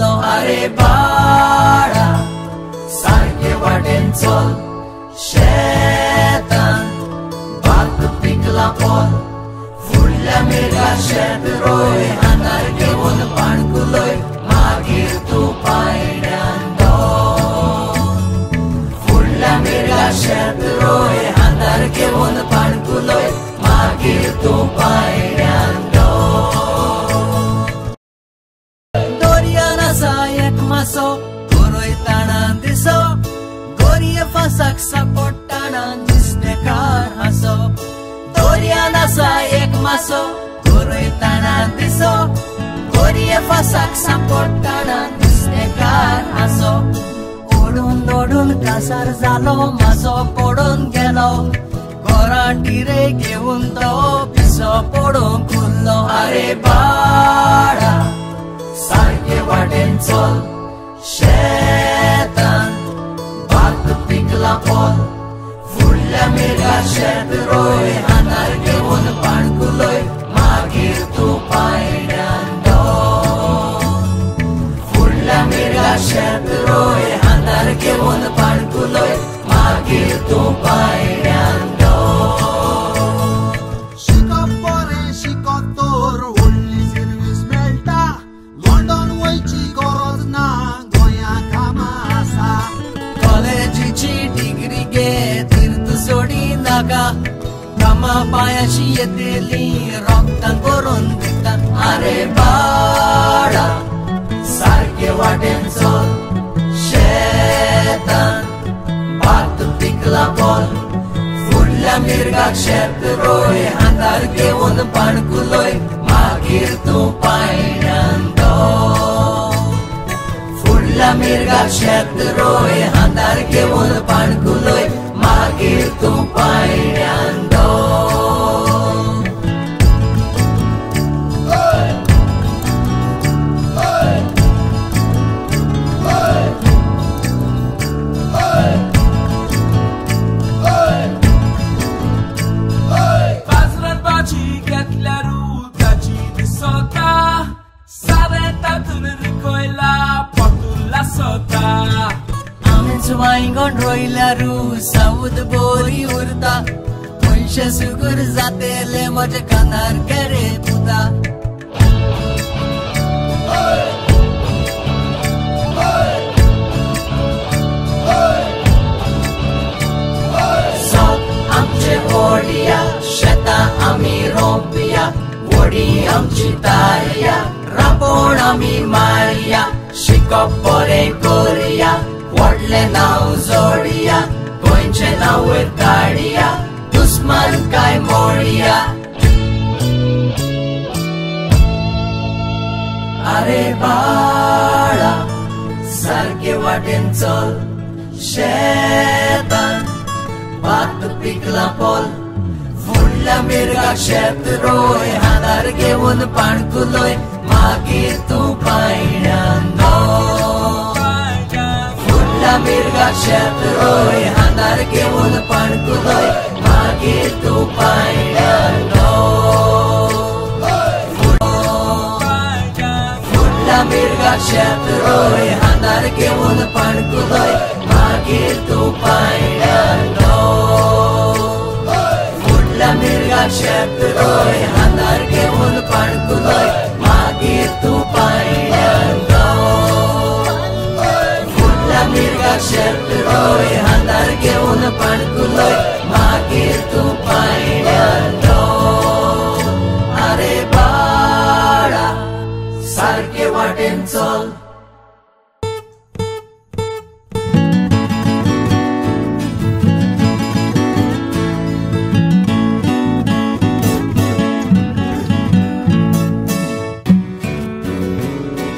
खुल्लो अरे बाळा सारखे वाटेन चल शेतान भात पिकला पोल फुडल्या मिरगा शेत रोय अंधार घेऊन पाणकुलोय मागीर तू पायड्यान दो फुडल्या मिरगा शेत रोय अंधार घेऊन पाणकुलोय मागीर तू पायड्यान दो दोरयान आसा एक मासो गरोयताना दिसो गोरये फासाक सापडटाना नुस्तेकार हांसो दोरयान आसा एक मासो गरोयताना दिसो गोरये फासाक सापडटाना नुस्तेकार हांसो ओडून ओडून कासार जालो मासो पडून गेलो गोराटिरे घेऊन तो पिसो पडून खुल्लो अरे बाळा सारखे वाटेन चल शेतान भात पिकला पोल फुडल्या मिरगा शेत रोय अंधार घेऊन पाणकुलोय मागीर तू पायड्यान दो फुडल्या मिरगा शेत रोय अंधार घेऊन पाणकुलोय मागीर तू पायड्यान दो शिकप बरें शिकत तर व्हडली सर्वीस मेळटा लंडन वयची गरज ना गोंया कामां आसा कॉलेजीची डिग्री घे तीर्थ सोडी नाका कामा पायाशी येतेली रोगतान करून दितात अरे बाळा सारखे वाटेन चल शेतान भात पिकला पोल फुडल्या मिरगाक शेत रोय अंधार घेऊन पाणकुलोय मागीर तू पायड्यान दो फुडल्या मिरगाक शेत रोय अंधार घेऊन पाणकुलोय मागीर तू पायड्यान दो वांगण रोयल्यारू साऊद बोरी उरता मनशे सुगूर जातेले म्हजे कानार केरे पुता आमचे ओडिया शेता आमी रोंपिया वडी आमची तारिया राबोण आमी मारिया शिकप बरें करिया व्हडले नाव जोडिया गोंयचे नाव वयर काडिया दुस्मान काय मोडिया अरे बाळा सारखे वाटेन चल शेतान भात पिकला पोल फुडल्या मिरगाक शेत रोय अंधार घेऊन पाणकुलोय मागीर तू पायड्यान दो फुडल्या मिरगाक शेत रोय अंधार घेऊन पाणकुलोय मागीर तू पायड्यान दो फुडल्या मिरगाक शेत रोय अंधार घेऊन पाणकुलोय मागीर तू पायड्यान दो फुडल्या मिरगाक शेत रोय अंधार घेऊन पाणकुलोय मागीर तू पायड्यान दो फुडल्या मिरगाक शेत रोय अंधार घेऊन पाणकुलोय मागीर तू पायड्यान दो अरे बाळा सारखे वाटेन चल